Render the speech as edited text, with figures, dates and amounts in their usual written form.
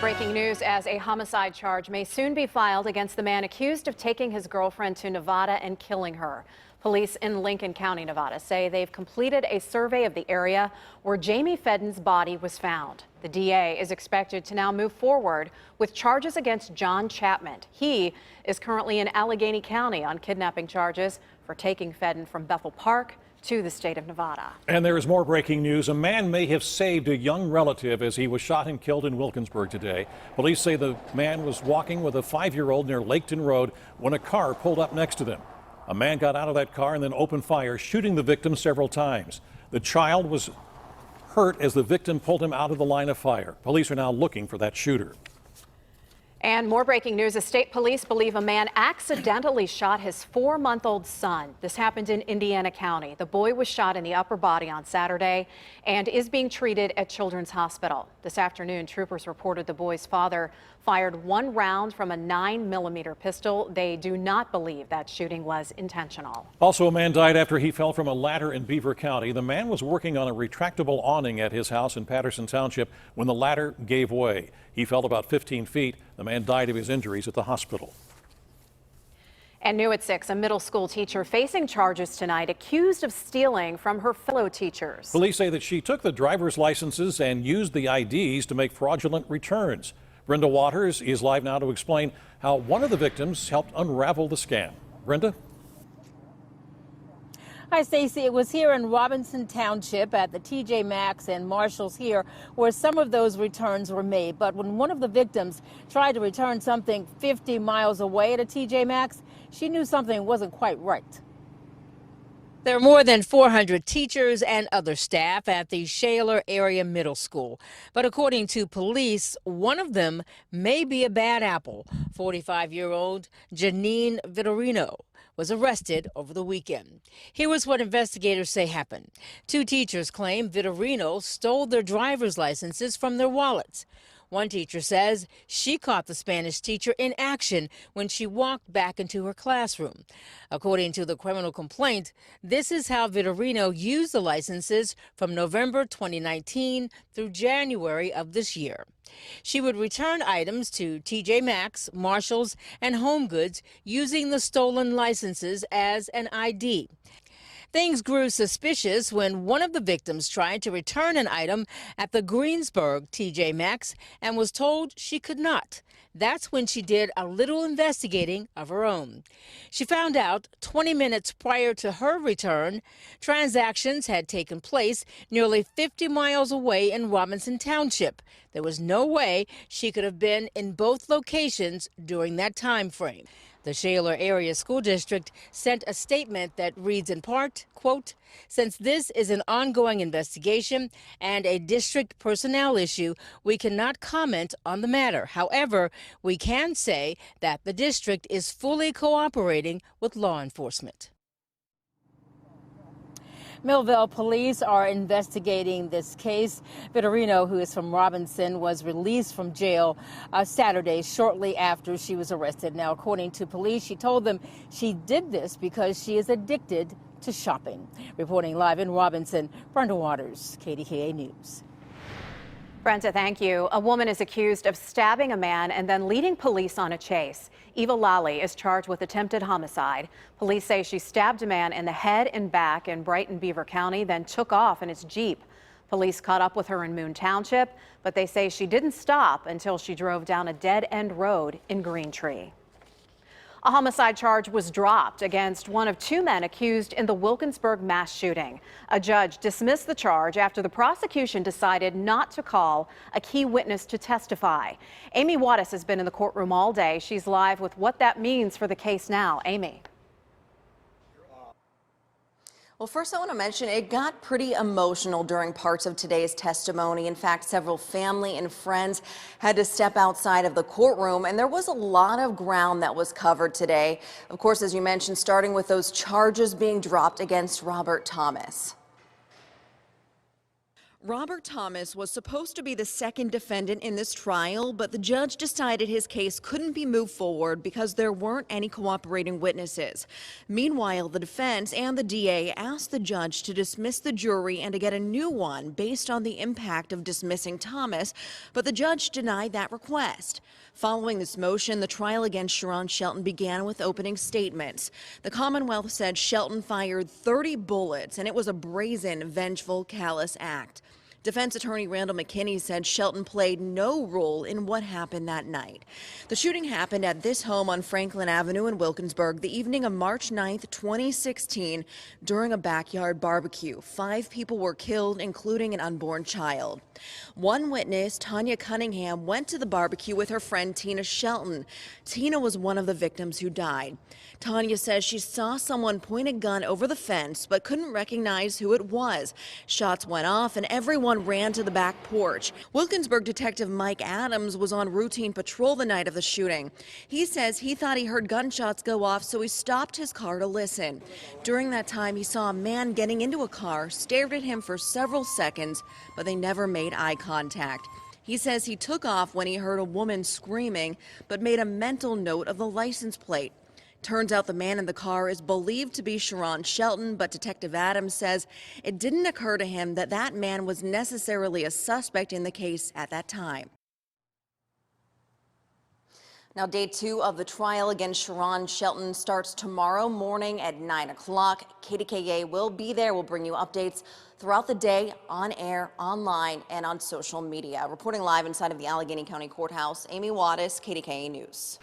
Breaking news as a homicide charge may soon be filed against the man accused of taking his girlfriend to Nevada and killing her. Police in Lincoln County, Nevada say they've completed a survey of the area where Jamie Fedden's body was found. The DA is expected to now move forward with charges against John Chapman. He is currently in Allegheny County on kidnapping charges for taking Fedden from Bethel Park to the state of Nevada. And there is more breaking news. A man may have saved a young relative as he was shot and killed in Wilkinsburg today. Police say the man was walking with a 5-year-old near Laketon Road when a car pulled up next to them. A man got out of that car and then opened fire, shooting the victim several times. The child was hurt as the victim pulled him out of the line of fire. Police are now looking for that shooter. And more breaking news. State police believe a man accidentally shot his 4-month-old son. This happened in Indiana County. The boy was shot in the upper body on Saturday and is being treated at Children's Hospital. This afternoon, troopers reported the boy's father fired 1 round from a 9mm pistol. They do not believe that shooting was intentional. Also, a man died after he fell from a ladder in Beaver County. The man was working on a retractable awning at his house in Patterson Township when the ladder gave way. He fell about 15 feet. The man died of his injuries at the hospital. And new at 6, a middle school teacher facing charges tonight, accused of stealing from her fellow teachers. Police say that she took the driver's licenses and used the IDs to make fraudulent returns. Brenda Waters is live now to explain how one of the victims helped unravel the scam. Brenda? Hi, Stacey. It was here in Robinson Township at the TJ Maxx and Marshall's here where some of those returns were made. But when one of the victims tried to return something 50 miles away at a TJ Maxx, she knew something wasn't quite right. There are more than 400 teachers and other staff at the Shaler area middle school. But according to police, one of them may be a bad apple. 45-year-old Janine Vitorino was arrested over the weekend. Here was what investigators say happened. 2 teachers claim Vitorino stole their driver's licenses from their wallets. One teacher says she caught the Spanish teacher in action when she walked back into her classroom. According to the criminal complaint, this is how Vitorino used the licenses from November 2019 through January of this year. She would return items to TJ Maxx, Marshall's, and Home Goods using the stolen licenses as an ID. Things grew suspicious when one of the victims tried to return an item at the Greensburg TJ Maxx and was told she could not. That's when she did a little investigating of her own. She found out 20 minutes prior to her return, transactions had taken place nearly 50 miles away in Robinson Township. There was no way she could have been in both locations during that time frame. The Shaler Area School District sent a statement that reads in part, quote, "Since this is an ongoing investigation and a district personnel issue, we cannot comment on the matter. However, we can say that the district is fully cooperating with law enforcement." Millville police are investigating this case. Vitorino, who is from Robinson, was released from jail Saturday shortly after she was arrested. Now, according to police, she told them she did this because she is addicted to shopping. Reporting live in Robinson, Brenda Waters, KDKA News. Brenda, thank you. A woman is accused of stabbing a man and then leading police on a chase. Eva Lally is charged with attempted homicide. Police say she stabbed a man in the head and back in Brighton, Beaver County, then took off in its Jeep. Police caught up with her in Moon Township, but they say she didn't stop until she drove down a dead-end road in Green Tree. A homicide charge was dropped against one of 2 men accused in the Wilkinsburg mass shooting. A judge dismissed the charge after the prosecution decided not to call a key witness to testify. Amy Wadas has been in the courtroom all day. She's live with what that means for the case now. Amy. Well, first I want to mention it got pretty emotional during parts of today's testimony. In fact, several family and friends had to step outside of the courtroom, and there was a lot of ground that was covered today. Of course, as you mentioned, starting with those charges being dropped against Robert Thomas. Robert Thomas was supposed to be the second defendant in this trial, but the judge decided his case couldn't be moved forward because there weren't any cooperating witnesses. Meanwhile, the defense and the DA asked the judge to dismiss the jury and to get a new one based on the impact of dismissing Thomas, but the judge denied that request. Following this motion, the trial against Sharon Shelton began with opening statements. The Commonwealth said Shelton fired 30 bullets, and it was a brazen, vengeful, callous act. Defense attorney Randall McKinney said Shelton played no role in what happened that night. The shooting happened at this home on Franklin Avenue in Wilkinsburg the evening of March 9th, 2016, during a backyard barbecue. 5 people were killed, including an unborn child. One witness, Tanya Cunningham, went to the barbecue with her friend Tina Shelton. Tina was one of the victims who died. Tanya says she saw someone point a gun over the fence but couldn't recognize who it was. Shots went off and everyone ran to the back porch. Wilkinsburg detective Mike Adams was on routine patrol the night of the shooting. He says he thought he heard gunshots go off, so he stopped his car to listen. During that time, he saw a man getting into a car, stared at him for several seconds, but they never made eye contact. He says he took off when he heard a woman screaming, but made a mental note of the license plate. Turns out the man in the car is believed to be Sharon Shelton, but Detective Adams says it didn't occur to him that that man was necessarily a suspect in the case at that time. Now, day 2 of the trial against Sharon Shelton starts tomorrow morning at 9 o'clock. KDKA will be there. We'll bring you updates throughout the day, on air, online, and on social media. Reporting live inside of the Allegheny County Courthouse, Amy Wadas, KDKA News.